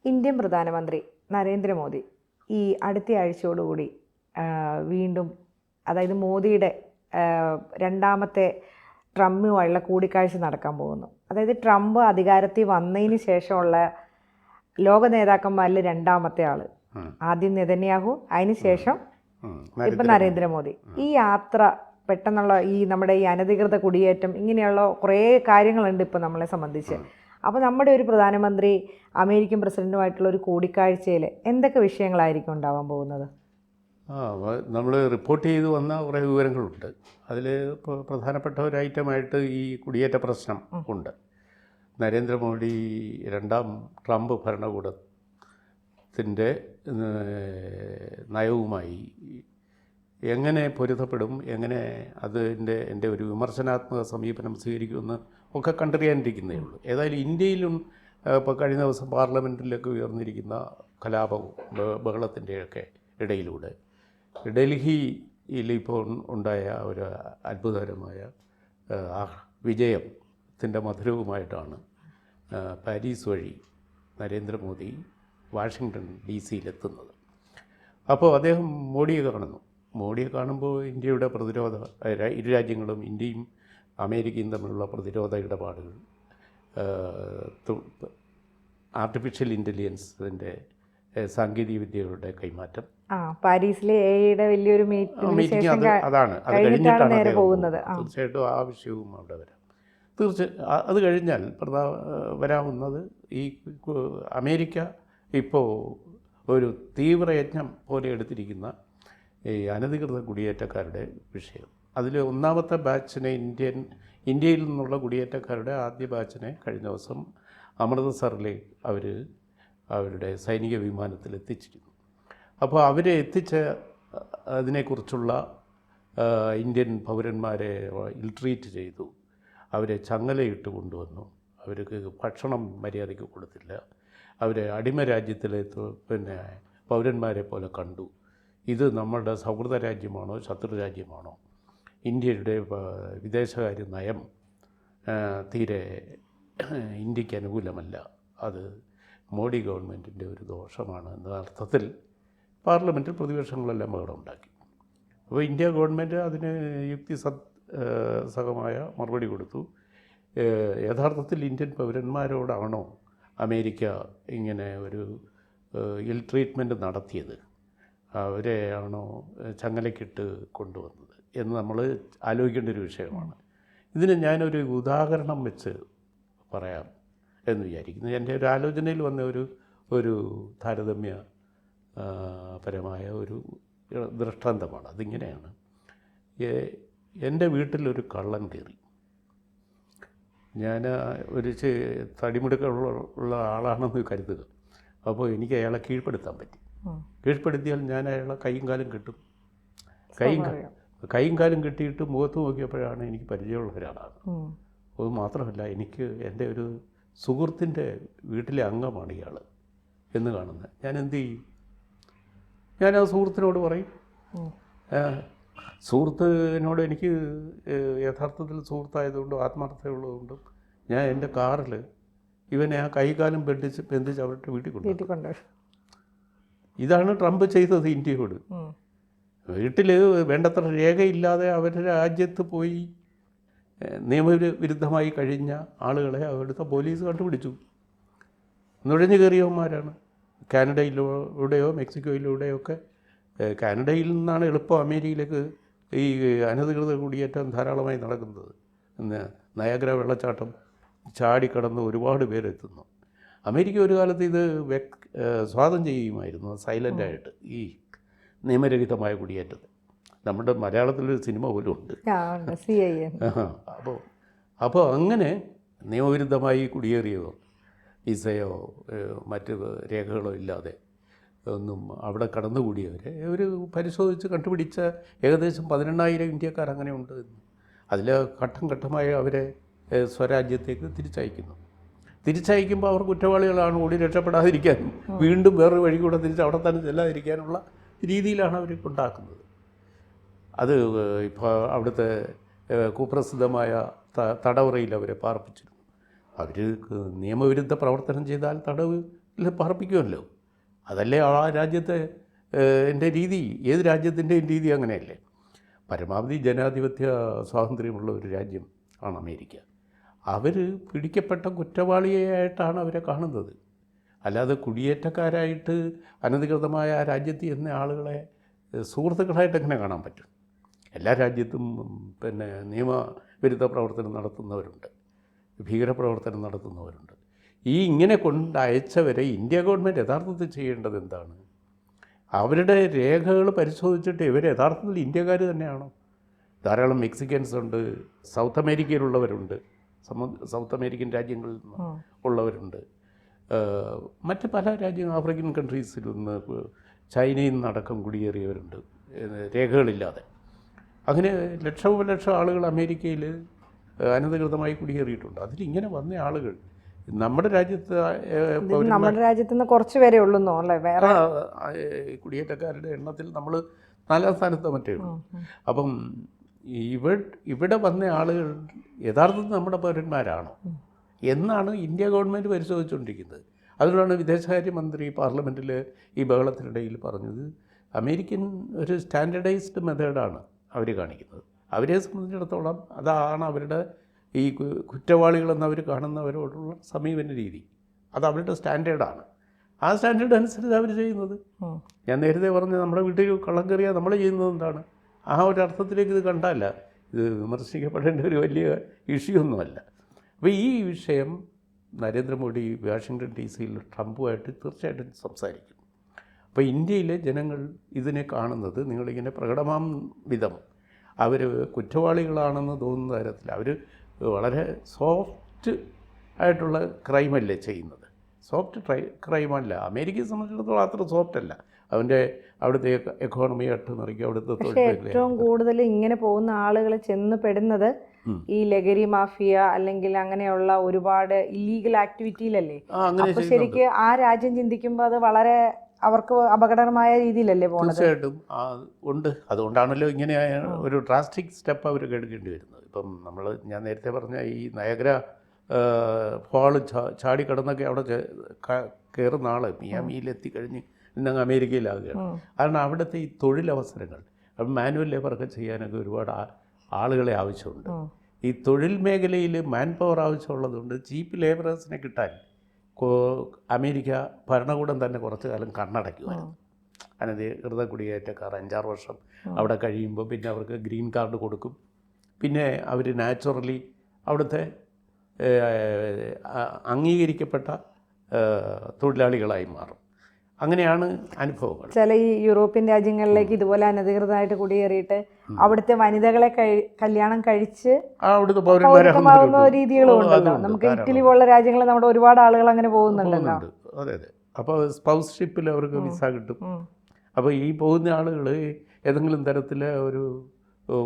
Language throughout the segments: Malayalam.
ഇന്ത്യൻ പ്രധാനമന്ത്രി നരേന്ദ്രമോദി ഈ അടുത്ത ആഴ്ചയോടുകൂടി വീണ്ടും, അതായത് മോദിയുടെ രണ്ടാമത്തെ ട്രംപുമായുള്ള കൂടിക്കാഴ്ച നടക്കാൻ പോകുന്നു. അതായത് ട്രംപ് അധികാരത്തിൽ വന്നതിന് ശേഷമുള്ള ലോക നേതാക്കന്മാരിൽ രണ്ടാമത്തെ ആള്. ആദ്യം നെതന്യാഹു, അതിന് ശേഷം ഇപ്പം നരേന്ദ്രമോദി. ഈ യാത്ര പെട്ടെന്നുള്ള നമ്മുടെ ഈ അനധികൃത കുടിയേറ്റം, ഇങ്ങനെയുള്ള കുറേ കാര്യങ്ങളുണ്ട് ഇപ്പോൾ നമ്മളെ സംബന്ധിച്ച്. അപ്പോൾ നമ്മുടെ ഒരു പ്രധാനമന്ത്രി അമേരിക്കൻ പ്രസിഡന്റുമായിട്ടുള്ള ഒരു കൂടിക്കാഴ്ചയിൽ എന്തൊക്കെ വിഷയങ്ങളായിരിക്കും ഉണ്ടാവാൻ പോകുന്നത്? നമ്മൾ റിപ്പോർട്ട് ചെയ്തു വന്ന കുറേ വിവരങ്ങളുണ്ട്. അതിൽ പ്രധാനപ്പെട്ട ഒരു ഐറ്റമായിട്ട് ഈ കുടിയേറ്റ പ്രശ്നം ഉണ്ട്. നരേന്ദ്രമോദി രണ്ടാം ട്രംപ് ഭരണകൂടത്തിൻ്റെ നയവുമായി എങ്ങനെ പൊരുത്തപ്പെടും, എങ്ങനെ എൻ്റെ ഒരു വിമർശനാത്മക സമീപനം സ്വീകരിക്കുമെന്ന് ഒക്കെ കണ്ടറിയാനിരിക്കുന്നേ ഉള്ളൂ. ഏതായാലും ഇന്ത്യയിലും ഇപ്പോൾ കഴിഞ്ഞ ദിവസം പാർലമെൻറ്റിലേക്ക് ഉയർന്നിരിക്കുന്ന കലാപവും ബഹളത്തിൻ്റെയൊക്കെ ഇടയിലൂടെ ഡൽഹിയിൽ ഇപ്പോൾ ഉണ്ടായ ഒരു അത്ഭുതകരമായ വിജയത്തിൻ്റെ മധുരവുമായിട്ടാണ് പാരീസ് വഴി നരേന്ദ്രമോദി വാഷിങ്ടൺ DC-യിലെത്തുന്നത്. അപ്പോൾ അദ്ദേഹം മോഡിയെ കാണുമ്പോൾ ഇന്ത്യയുടെ പ്രതിരോധ, ഇരു രാജ്യങ്ങളും ഇന്ത്യയും അമേരിക്കയും തമ്മിലുള്ള പ്രതിരോധ ഇടപാടുകൾ, ആർട്ടിഫിഷ്യൽ ഇൻ്റലിജൻസിൻ്റെ സാങ്കേതിക വിദ്യകളുടെ കൈമാറ്റം, പാരീസിലെ AI-യുടെ വലിയൊരു മീറ്റിംഗ് അതാണ്. അത് കഴിഞ്ഞിട്ടാണ് പോകുന്നത്. തീർച്ചയായിട്ടും ആ വിഷയവും അവിടെ വരാം. അത് കഴിഞ്ഞാൽ വരാവുന്നത് ഈ അമേരിക്ക ഇപ്പോൾ ഒരു തീവ്രയജ്ഞം പോലെ എടുത്തിരിക്കുന്ന ഈ അനധികൃത കുടിയേറ്റക്കാരുടെ വിഷയം. അതിൽ ഒന്നാമത്തെ ബാച്ചിനെ ഇന്ത്യയിൽ നിന്നുള്ള കുടിയേറ്റക്കാരുടെ ആദ്യ ബാച്ചിനെ കഴിഞ്ഞ ദിവസം അമൃതസറിലേക്ക് അവരുടെ സൈനിക വിമാനത്തിൽ എത്തിച്ചിരുന്നു. അപ്പോൾ അവരെ എത്തിച്ച അതിനെക്കുറിച്ചുള്ള ഇന്ത്യൻ പൗരന്മാരെ ഇൽട്രീറ്റ് ചെയ്തു, അവരെ ചങ്ങലയിട്ട് കൊണ്ടുവന്നു, അവർക്ക് ഭക്ഷണം മര്യാദയ്ക്ക് കൊടുത്തില്ല, അവരെ അടിമ രാജ്യത്തിലെ പൗരന്മാരെ പോലെ കണ്ടു. ഇത് നമ്മളുടെ സൗഹൃദ രാജ്യമാണോ ശത്രു രാജ്യമാണോ? ഇന്ത്യയുടെ വിദേശകാര്യ നയം തീരെ ഇന്ത്യക്ക് അനുകൂലമല്ല, അത് മോഡി ഗവൺമെൻറ്റിൻ്റെ ഒരു ദോഷമാണ് എന്ന അർത്ഥത്തിൽ പാർലമെൻറ്റിൽ പ്രതിപക്ഷങ്ങളെല്ലാം ബഹളം ഉണ്ടാക്കി. അപ്പോൾ ഇന്ത്യ ഗവൺമെൻറ് അതിന് യുക്തിസഹമായ മറുപടി കൊടുത്തു. യഥാർത്ഥത്തിൽ ഇന്ത്യൻ പൗരന്മാരോടാണോ അമേരിക്ക ഇങ്ങനെ ഒരു ഇൽ ട്രീറ്റ്മെൻറ്റ് നടത്തിയത്, അവരെ ആണോ ചങ്ങലക്കിട്ട് കൊണ്ടുവന്നത് എന്ന് നമ്മൾ ആലോചിക്കേണ്ട ഒരു വിഷയമാണ്. ഇതിന് ഞാനൊരു ഉദാഹരണം വെച്ച് പറയാം എന്ന് വിചാരിക്കുന്നു. എൻ്റെ ഒരു ആലോചനയിൽ വന്ന ഒരു താരതമ്യ പരമായ ഒരു ദൃഷ്ടാന്തമാണ്. അതിങ്ങനെയാണ്. എൻ്റെ വീട്ടിലൊരു കള്ളൻ കയറി. ഞാൻ ഒരു തടിമിടുക്കുള്ള ആളാണെന്ന് കരുതുക. അപ്പോൾ എനിക്ക് അയാളെ കീഴ്പ്പെടുത്താൻ പറ്റി. കീഴ്പ്പെടുത്തിയാൽ ഞാൻ അയാളെ കൈയും കാലും കെട്ടും. കൈയും കാലും കെട്ടിയിട്ട് മുഖത്ത് നോക്കിയപ്പോഴാണ് എനിക്ക് പരിചയമുള്ള ഒരാളാണ്. അത് മാത്രമല്ല, എനിക്ക് എൻ്റെ ഒരു സുഹൃത്തിൻ്റെ വീട്ടിലെ അംഗമാണ് ഇയാൾ എന്ന് കാണുന്നത്. ഞാൻ എന്ത് ചെയ്യും? ഞാൻ ആ സുഹൃത്തിനോട് പറയും. സുഹൃത്തിനോട് എനിക്ക് യഥാർത്ഥത്തിൽ സുഹൃത്തായതുകൊണ്ടും ആത്മാർത്ഥതയുള്ളതുകൊണ്ടും ഞാൻ എൻ്റെ കാറിൽ ഇവനെ ആ കൈകാലം ബന്ധിച്ച് അവരുടെ വീട്ടിൽ കൊണ്ടുപോയി. ഇതാണ് ട്രംപ് ചെയ്തത് ഇന്ത്യയോട്. വീട്ടിൽ വേണ്ടത്ര രേഖയില്ലാതെ അവരുടെ രാജ്യത്ത് പോയി നിയമവിരുദ്ധമായി കഴിഞ്ഞ ആളുകളെ അവിടുത്തെ പോലീസ് കണ്ടുപിടിച്ചു. നുഴഞ്ഞു കയറിയവന്മാരാണ്. കാനഡയിലൂടെയോ മെക്സിക്കോയിലൂടെയോ ഒക്കെ. കാനഡയിൽ നിന്നാണ് എളുപ്പം അമേരിക്കയിലേക്ക് ഈ അനധികൃത കുടിയേറ്റം ധാരാളമായി നടക്കുന്നത്. നയാഗ്ര വെള്ളച്ചാട്ടം ചാടിക്കടന്ന് ഒരുപാട് പേരെത്തുന്നു. അമേരിക്ക ഒരു കാലത്ത് ഇത് സ്വാഗതം ചെയ്യുമായിരുന്നു, സൈലൻ്റായിട്ട്, ഈ നിയമരഹിതമായ കുടിയേറ്റത്തെ. നമ്മുടെ മലയാളത്തിലൊരു സിനിമ പോലും ഉണ്ട്. അപ്പോൾ അങ്ങനെ നിയമവിരുദ്ധമായി കുടിയേറിയവർ വിസയോ മറ്റ് രേഖകളോ ഇല്ലാതെ ഒന്നും അവിടെ കടന്നുകൂടിയവരെ ഒരു പരിശോധിച്ച് കണ്ടുപിടിച്ച ഏകദേശം 18,000 ഇന്ത്യക്കാർ അങ്ങനെ ഉണ്ട്. അതിൽ ഘട്ടം ഘട്ടമായി അവരെ സ്വരാജ്യത്തേക്ക് തിരിച്ചയക്കുമ്പോൾ അവർ കുറ്റവാളികളാണ്. ഓടി രക്ഷപ്പെടാതിരിക്കാനും വീണ്ടും വേറൊരു വഴി കൂടെ തിരിച്ച് അവിടെ തന്നെ ചെല്ലാതിരിക്കാനുള്ള രീതിയിലാണ് അവർ ഉണ്ടാക്കുന്നത്. അത് ഇപ്പോൾ അവിടുത്തെ കുപ്രസിദ്ധമായ തടവറയിൽ അവരെ പാർപ്പിച്ചിരുന്നു. അവർ നിയമവിരുദ്ധ പ്രവർത്തനം ചെയ്താൽ തടവിൽ പാർപ്പിക്കുമല്ലോ. അതല്ലേ ആ രാജ്യത്തെ എൻ്റെ രീതി. ഏത് രാജ്യത്തിൻ്റെയും രീതി അങ്ങനെയല്ലേ. പരമാവധി ജനാധിപത്യ സ്വാതന്ത്ര്യമുള്ള ഒരു രാജ്യം ആണ് അമേരിക്ക. അവർ പിടിക്കപ്പെട്ട കുറ്റവാളിയായിട്ടാണ് അവരെ കാണുന്നത്. അല്ലാതെ കുടിയേറ്റക്കാരായിട്ട് അനധികൃതമായ ആ രാജ്യത്ത് എന്ന ആളുകളെ സുഹൃത്തുക്കളായിട്ട് എങ്ങനെ കാണാൻ പറ്റും? എല്ലാ രാജ്യത്തും പിന്നെ നിയമവിരുദ്ധ പ്രവർത്തനം നടത്തുന്നവരുണ്ട്, ഭീകരപ്രവർത്തനം നടത്തുന്നവരുണ്ട്. ഈ ഇങ്ങനെ കൊണ്ടയച്ചവരെ ഇന്ത്യ ഗവൺമെൻറ് യഥാർത്ഥത്തിൽ ചെയ്യേണ്ടത് എന്താണ്? അവരുടെ രേഖകൾ പരിശോധിച്ചിട്ട് ഇവർ യഥാർത്ഥത്തിൽ ഇന്ത്യക്കാർ തന്നെയാണോ? ധാരാളം മെക്സിക്കൻസ് ഉണ്ട്, സൗത്ത് അമേരിക്കയിലുള്ളവരുണ്ട്, സൗത്ത് അമേരിക്കൻ രാജ്യങ്ങളിൽ നിന്ന് ഉള്ളവരുണ്ട്, മറ്റ് പല രാജ്യങ്ങൾ ആഫ്രിക്കൻ കൺട്രീസിൽ നിന്ന്, ചൈനയിൽ നിന്നടക്കം കുടിയേറിയവരുണ്ട് രേഖകളില്ലാതെ. അങ്ങനെ ലക്ഷം ആളുകൾ അമേരിക്കയിൽ അനധികൃതമായി കുടിയേറിയിട്ടുണ്ട്. അതിലിങ്ങനെ വന്ന ആളുകൾ നമ്മുടെ രാജ്യത്ത് നിന്ന് കുറച്ച് പേരെ ഉള്ളൂന്നോ അല്ലേ? വേറെ കുടിയേറ്റക്കാരുടെ എണ്ണത്തിൽ നമ്മൾ 4ാം സ്ഥാനത്ത് മറ്റേ ഉള്ളൂ. അപ്പം ഇവിടെ വന്ന ആളുകൾ യഥാർത്ഥത്തിൽ നമ്മുടെ പൗരന്മാരാണോ എന്നാണ് ഇന്ത്യ ഗവൺമെൻറ് പരിശോധിച്ചുകൊണ്ടിരിക്കുന്നത്. അതുകൊണ്ടാണ് വിദേശകാര്യമന്ത്രി പാർലമെൻറ്റിൽ ഈ ബഹളത്തിനിടയിൽ പറഞ്ഞത് അമേരിക്കൻ ഒരു സ്റ്റാൻഡേർഡൈസ്ഡ് മെത്തേഡാണ് അവർ കാണിക്കുന്നത്. അവരെ സംബന്ധിച്ചിടത്തോളം അതാണ് അവരുടെ ഈ കുറ്റവാളികളെന്ന് അവർ കാണുന്നവരോടുള്ള സമീപന രീതി. അത് അവരുടെ സ്റ്റാൻഡേർഡാണ്. ആ സ്റ്റാൻഡേർഡ് അനുസരിച്ച് അവർ ചെയ്യുന്നത്. ഞാൻ നേരത്തെ പറഞ്ഞ നമ്മുടെ വീട്ടിൽ കള്ളം കയറിയാൽ നമ്മൾ ചെയ്യുന്നത് എന്താണ്? ആ ഒരു അർത്ഥത്തിലേക്ക് ഇത് കണ്ടല്ല, ഇത് വിമർശിക്കപ്പെടേണ്ട ഒരു വലിയ ഇഷ്യൂ ഒന്നുമല്ല. അപ്പോൾ ഈ വിഷയം നരേന്ദ്രമോദി വാഷിങ്ടൺ DC-യിൽ ട്രംപുമായിട്ട് തീർച്ചയായിട്ടും സംസാരിക്കും. അപ്പോൾ ഇന്ത്യയിലെ ജനങ്ങൾ ഇതിനെ കാണുന്നത് നിങ്ങളിങ്ങനെ പ്രകടമാം വിധം അവർ കുറ്റവാളികളാണെന്ന് തോന്നുന്ന തരത്തിൽ അവർ വളരെ സോഫ്റ്റ് ആയിട്ടുള്ള ക്രൈമല്ലേ ചെയ്യുന്നത്. സോഫ്റ്റ് ക്രൈമല്ല. അമേരിക്കയെ സംബന്ധിച്ചിടത്തോളം അത്ര സോഫ്റ്റ് അല്ല. അവിടുത്തെ എക്കോണമി അട്ടിമറിക്കുക, അവിടുത്തെ ഏറ്റവും കൂടുതൽ ഇങ്ങനെ പോകുന്ന ആളുകൾ ചെന്ന് പെടുന്നത് ഈ ലഹരി മാഫിയ അല്ലെങ്കിൽ അങ്ങനെയുള്ള ഒരുപാട് ഇല്ലീഗൽ ആക്ടിവിറ്റിയിലല്ലേ. അപ്പോൾ ശരിക്കും ആ രാജ്യം ചിന്തിക്കുമ്പോൾ അത് വളരെ അവർക്ക് അപകടകരമായ രീതിയിലല്ലേ പോകുന്നത്. തീർച്ചയായിട്ടും ഉണ്ട്. അതുകൊണ്ടാണല്ലോ ഇങ്ങനെ ഒരു ഡ്രാസ്റ്റിക് സ്റ്റെപ്പ് അവർ എടുക്കേണ്ടി വരുന്നത്. ഇപ്പം ഞാൻ നേരത്തെ പറഞ്ഞ ഈ നയഗ്ര ഫാള് ചാടി കടന്നൊക്കെ അവിടെ കയറുന്ന ആൾ മിയാമിയിലെത്തിക്കഴിഞ്ഞ് ഇന്നങ്ങ് അമേരിക്കയിലാകുകയാണ്. കാരണം അവിടുത്തെ ഈ തൊഴിലവസരങ്ങൾ, മാനുവൽ ലേബറൊക്കെ ചെയ്യാനൊക്കെ ഒരുപാട് ആളുകളെ ആവശ്യമുണ്ട്. ഈ തൊഴിൽ മേഖലയിൽ മാൻ പവർ ആവശ്യമുള്ളതുകൊണ്ട് ചീപ്പ് ലേബറേഴ്സിനെ കിട്ടാൻ അമേരിക്ക ഭരണകൂടം തന്നെ കുറച്ച് കാലം കണ്ണടയ്ക്കുമായിരുന്നു. അനധികൃത കുടിയേറ്റക്കാർ 5-6 വർഷം അവിടെ കഴിയുമ്പോൾ പിന്നെ അവർക്ക് ഗ്രീൻ കാർഡ് കൊടുക്കും. പിന്നെ അവർ നാച്ചുറലി അവിടുത്തെ അംഗീകരിക്കപ്പെട്ട തൊഴിലാളികളായി മാറും. അങ്ങനെയാണ് അനുഭവങ്ങൾ. ചില ഈ യൂറോപ്യൻ രാജ്യങ്ങളിലേക്ക് ഇതുപോലെ അനധികൃതമായിട്ട് കുടിയേറിയിട്ട് അവിടുത്തെ വനിതകളെ കല്യാണം കഴിച്ച് അവിടുത്തെ പൗരന്മാരാകുന്ന രീതികളും ഉണ്ടല്ലോ. നമുക്ക് ഇറ്റലി പോലുള്ള രാജ്യങ്ങളിൽ നമ്മുടെ ഒരുപാട് ആളുകൾ അങ്ങനെ പോകുന്നുണ്ടല്ലോ. അതെ. അപ്പോൾ സ്പൗസ്ഷിപ്പിൽ അവർക്ക് വിസ കിട്ടും. അപ്പോൾ ഈ പോകുന്ന ആളുകൾ ഏതെങ്കിലും തരത്തിലെ ഒരു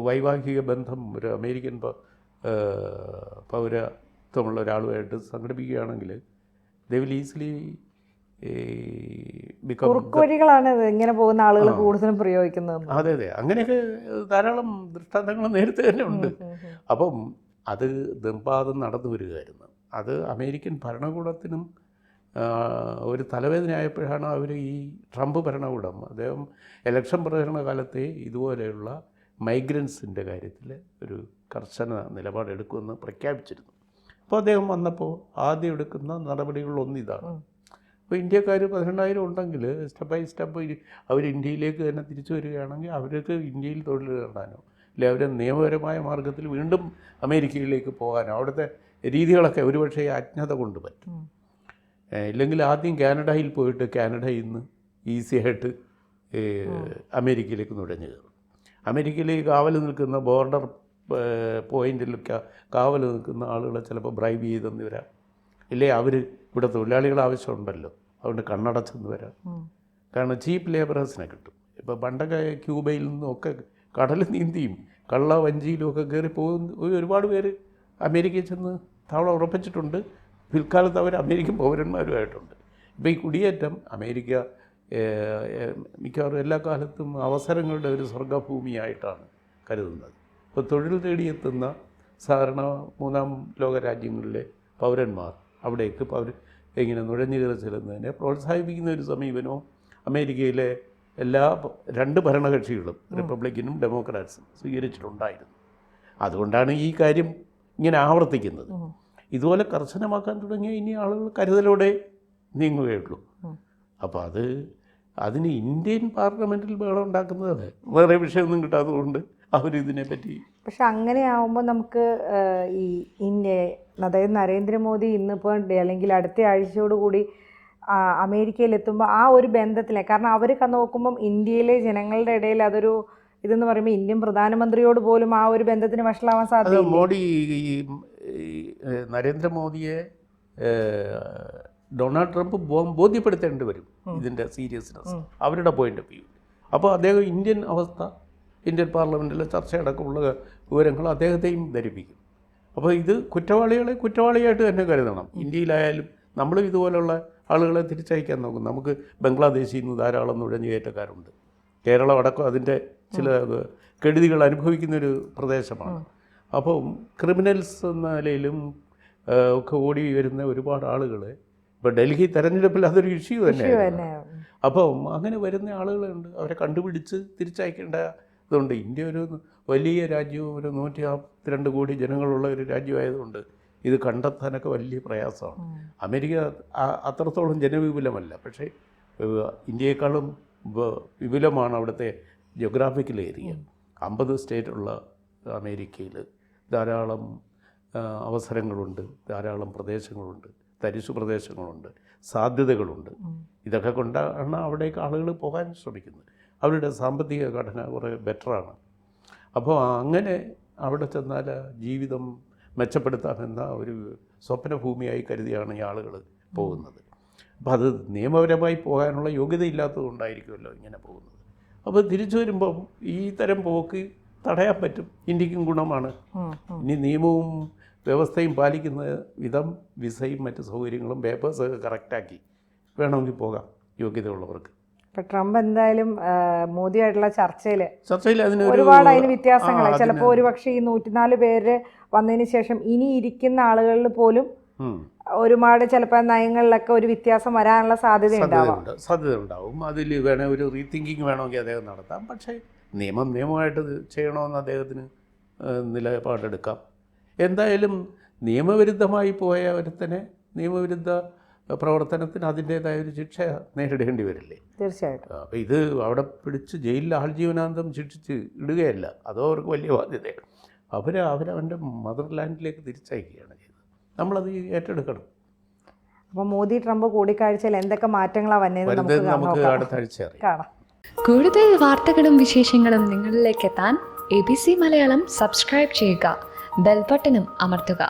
വൈവാഹിക ബന്ധം ഒരു അമേരിക്കൻ പൗരത്വമുള്ള ഒരാളുമായിട്ട് സംഘടിപ്പിക്കുകയാണെങ്കിൽ ദേ വിൽ ഈസിലി കുറുക്കുവഴികളാണ് ഇങ്ങനെ പോകുന്ന ആളുകൾ കൂടുതലും പ്രയോഗിക്കുന്നത്. അതെ. അങ്ങനെയൊക്കെ ധാരാളം ദൃഷ്ടാന്തങ്ങൾ നേരത്തെ തന്നെ ഉണ്ട്. അപ്പം അത് നിർബാധം നടന്നു വരികയായിരുന്നു. അത് അമേരിക്കൻ ഭരണകൂടത്തിനും ഒരു തലവേദനയായപ്പോഴാണ് അവർ ഈ ട്രംപ് ഭരണകൂടം അദ്ദേഹം ഇലക്ഷൻ പ്രചരണ കാലത്തെ ഇതുപോലെയുള്ള മൈഗ്രൻസിൻ്റെ കാര്യത്തിൽ ഒരു കർശന നിലപാടെടുക്കുമെന്ന് പ്രഖ്യാപിച്ചിരുന്നു. അപ്പോൾ അദ്ദേഹം വന്നപ്പോൾ ആദ്യം എടുക്കുന്ന നടപടികളിലൊന്നിതാണ്. അപ്പോൾ ഇന്ത്യക്കാർ 18,000 ഉണ്ടെങ്കിൽ സ്റ്റെപ്പ് ബൈ സ്റ്റെപ്പ് അവർ ഇന്ത്യയിലേക്ക് തന്നെ തിരിച്ചു വരികയാണെങ്കിൽ അവർക്ക് ഇന്ത്യയിൽ തൊഴിൽ നേടാനോ അല്ലെങ്കിൽ അവരെ നിയമപരമായ മാർഗത്തിൽ വീണ്ടും അമേരിക്കയിലേക്ക് പോകാനോ അവിടുത്തെ രീതികളൊക്കെ ഒരുപക്ഷെ അജ്ഞത കൊണ്ട് പറ്റും. ഇല്ലെങ്കിൽ ആദ്യം കാനഡയിൽ പോയിട്ട് കാനഡയിൽ നിന്ന് ഈസിയായിട്ട് അമേരിക്കയിലേക്ക് നുഴഞ്ഞു കയറും. അമേരിക്കയിലേക്ക് കാവൽ നിൽക്കുന്ന ബോർഡർ പോയിന്റിലൊക്കെ കാവൽ നിൽക്കുന്ന ആളുകളെ ചിലപ്പോൾ ബ്രൈബ് ചെയ്തെന്ന് വരാം. ഇല്ലേ അവർ ഇവിടെ തൊഴിലാളികൾ ആവശ്യമുണ്ടല്ലോ അതുകൊണ്ട് കണ്ണടച്ചെന്ന് വരാം. കാരണം ചീപ്പ് ലേബറേഴ്സിനെ കിട്ടും. ഇപ്പോൾ പണ്ടൊക്കെ ക്യൂബയിൽ നിന്നൊക്കെ കടൽ നീന്തിയും കള്ള വഞ്ചിയിലും ഒക്കെ കയറി പോകുന്ന ഒരുപാട് പേര് അമേരിക്കയിൽ ചെന്ന് താവളം ഉറപ്പിച്ചിട്ടുണ്ട്. പിൽക്കാലത്ത് അവർ അമേരിക്കൻ പൗരന്മാരുമായിട്ടുണ്ട്. ഇപ്പോൾ ഈ കുടിയേറ്റം അമേരിക്ക മിക്കവാറും എല്ലാ കാലത്തും അവസരങ്ങളുടെ ഒരു സ്വർഗ്ഗഭൂമിയായിട്ടാണ് കരുതുന്നത്. ഇപ്പോൾ തൊഴിൽ തേടിയെത്തുന്ന സാധാരണ 3ാം ലോക രാജ്യങ്ങളിലെ പൗരന്മാർ അവിടേക്ക് ഇങ്ങനെ നുഴഞ്ഞു കയറി ചെല്ലുന്നതിനെ പ്രോത്സാഹിപ്പിക്കുന്ന ഒരു സമീപനവും അമേരിക്കയിലെ എല്ലാ 2 ഭരണകക്ഷികളും റിപ്പബ്ലിക്കനും ഡെമോക്രാറ്റ്സും സ്വീകരിച്ചിട്ടുണ്ടായിരുന്നു. അതുകൊണ്ടാണ് ഈ കാര്യം ഇങ്ങനെ ആവർത്തിക്കുന്നത്. ഇതുപോലെ കർശനമാക്കാൻ തുടങ്ങിയ ഇനി ആളുകൾ കരുതലോടെ നീങ്ങുകയുള്ളൂ. അപ്പോൾ അതിന് ഇന്ത്യൻ പാർലമെൻറ്റിൽ ബഹളം ഉണ്ടാക്കുന്നത് വേറെ വിഷയമൊന്നും കിട്ടാത്തതുകൊണ്ട് അവരിതിനെപ്പറ്റി. പക്ഷെ അങ്ങനെ ആവുമ്പോൾ നമുക്ക് ഈ അതായത് നരേന്ദ്രമോദി ഇന്നിപ്പോൾ അല്ലെങ്കിൽ അടുത്ത ആഴ്ചയോടുകൂടി അമേരിക്കയിലെത്തുമ്പോൾ ആ ഒരു ബന്ധത്തിലെ, കാരണം അവർ നോക്കുമ്പം ഇന്ത്യയിലെ ജനങ്ങളുടെ ഇടയിൽ അതൊരു ഇതെന്ന് പറയുമ്പോൾ ഇന്ത്യൻ പ്രധാനമന്ത്രിയോട് പോലും ആ ഒരു ബന്ധത്തിന് വഷളാവാൻ സാധ്യത. മോഡി നരേന്ദ്രമോദിയെ ഡൊണാൾഡ് ട്രംപ് ബോധ്യപ്പെടുത്തേണ്ടി വരും ഇതിൻ്റെ സീരിയസ്നെസ്, അവരുടെ പോയിന്റ് ഓഫ് വ്യൂ. അപ്പോൾ അദ്ദേഹം ഇന്ത്യൻ അവസ്ഥ, ഇന്ത്യൻ പാർലമെൻറ്റിലെ ചർച്ചയടക്കമുള്ള വിവരങ്ങൾ അദ്ദേഹത്തെയും ധരിപ്പിക്കും. അപ്പോൾ ഇത് കുറ്റവാളിയായിട്ട് തന്നെ കരുതണം. ഇന്ത്യയിലായാലും നമ്മളും ഇതുപോലുള്ള ആളുകളെ തിരിച്ചയക്കാൻ നോക്കും. നമുക്ക് ബംഗ്ലാദേശിൽ നിന്ന് ധാരാളം നുഴഞ്ഞുകയറ്റക്കാരുണ്ട്. കേരളം അടക്കം അതിൻ്റെ ചില കെടുതികൾ അനുഭവിക്കുന്നൊരു പ്രദേശമാണ്. അപ്പോൾ ക്രിമിനൽസ് എന്ന നിലയിലും ഒക്കെ ഓടി വരുന്ന ഒരുപാട് ആളുകൾ ഇപ്പോൾ ഡൽഹി തെരഞ്ഞെടുപ്പിൽ അതൊരു ഇഷ്യൂ തന്നെയാണ്. അപ്പം അങ്ങനെ വരുന്ന ആളുകളുണ്ട്, അവരെ കണ്ടുപിടിച്ച് തിരിച്ചയക്കേണ്ട ഇതുണ്ട്. ഇന്ത്യ ഒരു വലിയ രാജ്യവും ഒരു 152 കോടി ജനങ്ങളുള്ള ഒരു രാജ്യമായതുകൊണ്ട് ഇത് കണ്ടെത്താനൊക്കെ വലിയ പ്രയാസമാണ്. അമേരിക്ക അത്രത്തോളം ജനവിപുലമല്ല, പക്ഷേ ഇന്ത്യയെക്കാളും വിപുലമാണ് അവിടുത്തെ ജോഗ്രാഫിക്കൽ ഏരിയ. 50 സ്റ്റേറ്റുള്ള അമേരിക്കയിൽ ധാരാളം അവസരങ്ങളുണ്ട്, ധാരാളം പ്രദേശങ്ങളുണ്ട്, തരിശു പ്രദേശങ്ങളുണ്ട്, സാധ്യതകളുണ്ട്. ഇതൊക്കെ കൊണ്ടാണ് അവിടേക്ക് ആളുകൾ പോകാൻ ശ്രമിക്കുന്നത്. അവരുടെ സാമ്പത്തിക ഘടന കുറേ ബെറ്ററാണ്. അപ്പോൾ അങ്ങനെ അവിടെ ചെന്നാൽ ജീവിതം മെച്ചപ്പെടുത്താമെന്ന ഒരു സ്വപ്നഭൂമിയായി കരുതിയാണ് ഈ ആളുകൾ പോകുന്നത്. അപ്പോൾ അത് നിയമപരമായി പോകാനുള്ള യോഗ്യതയില്ലാത്തത് കൊണ്ടായിരിക്കുമല്ലോ ഇങ്ങനെ പോകുന്നത്. അപ്പോൾ തിരിച്ചു വരുമ്പം ഈ തരം പോക്ക് തടയാൻ പറ്റും, ഇന്ത്യക്കും ഗുണമാണ്. ഇനി നിയമവും വ്യവസ്ഥയും പാലിക്കുന്ന വിധം വിസയും മറ്റ് സൗകര്യങ്ങളും പേപ്പേഴ്സൊക്കെ കറക്റ്റാക്കി വേണമെങ്കിൽ പോകാം യോഗ്യതയുള്ളവർക്ക്. ഇപ്പം ട്രംപ് എന്തായാലും മോദിയായിട്ടുള്ള ചർച്ചയിൽ അതിന് ഒരുപാട് അതിന് വ്യത്യാസങ്ങൾ, ചിലപ്പോൾ ഒരു പക്ഷേ ഈ 104 പേര് വന്നതിന് ശേഷം ഇനി ഇരിക്കുന്ന ആളുകളിൽ പോലും ഒരുപാട് ചിലപ്പോൾ നയങ്ങളിലൊക്കെ ഒരു വ്യത്യാസം വരാനുള്ള സാധ്യത ഉണ്ടാവും. അതിൽ വേണേൽ ഒരു റീതിങ്കിങ് വേണമെങ്കിൽ അദ്ദേഹം നടത്താം. പക്ഷേ നിയമമായിട്ട് ചെയ്യണമെന്ന് അദ്ദേഹത്തിന് നിലപാടെടുക്കാം. എന്തായാലും നിയമവിരുദ്ധമായി പോയ ഒരുത്തനെ നിയമവിരുദ്ധ പ്രവർത്തനത്തിന് അതിൻ്റേതായ ഒരു ശിക്ഷ നേരിടേണ്ടി വരില്ലേ? തീർച്ചയായിട്ടും. അപ്പോൾ ഇത് അവിടെ പിടിച്ച് ജയിലിൽ ആൾജീവനാന്തം ശിക്ഷിച്ച് ഇടുകയല്ല, അതോ അവർക്ക് വലിയ ബാധ്യതയാണ്. അവരവൻ്റെ മദർലാൻഡിലേക്ക് തിരിച്ചയക്കുകയാണ് ചെയ്തത്. നമ്മളത് ഏറ്റെടുക്കണം. അപ്പോൾ മോദി ട്രംപ് കൂടിക്കാഴ്ചയിൽ എന്തൊക്കെ മാറ്റങ്ങളാണ് വന്നത് നമുക്ക് അടുത്ത ആഴ്ച കാണാം. കൂടുതൽ വാർത്തകളും വിശേഷങ്ങളും നിങ്ങളിലേക്ക് എത്താൻ ABC മലയാളം സബ്സ്ക്രൈബ് ചെയ്യുക, ബെൽ ബട്ടണും അമർത്തുക.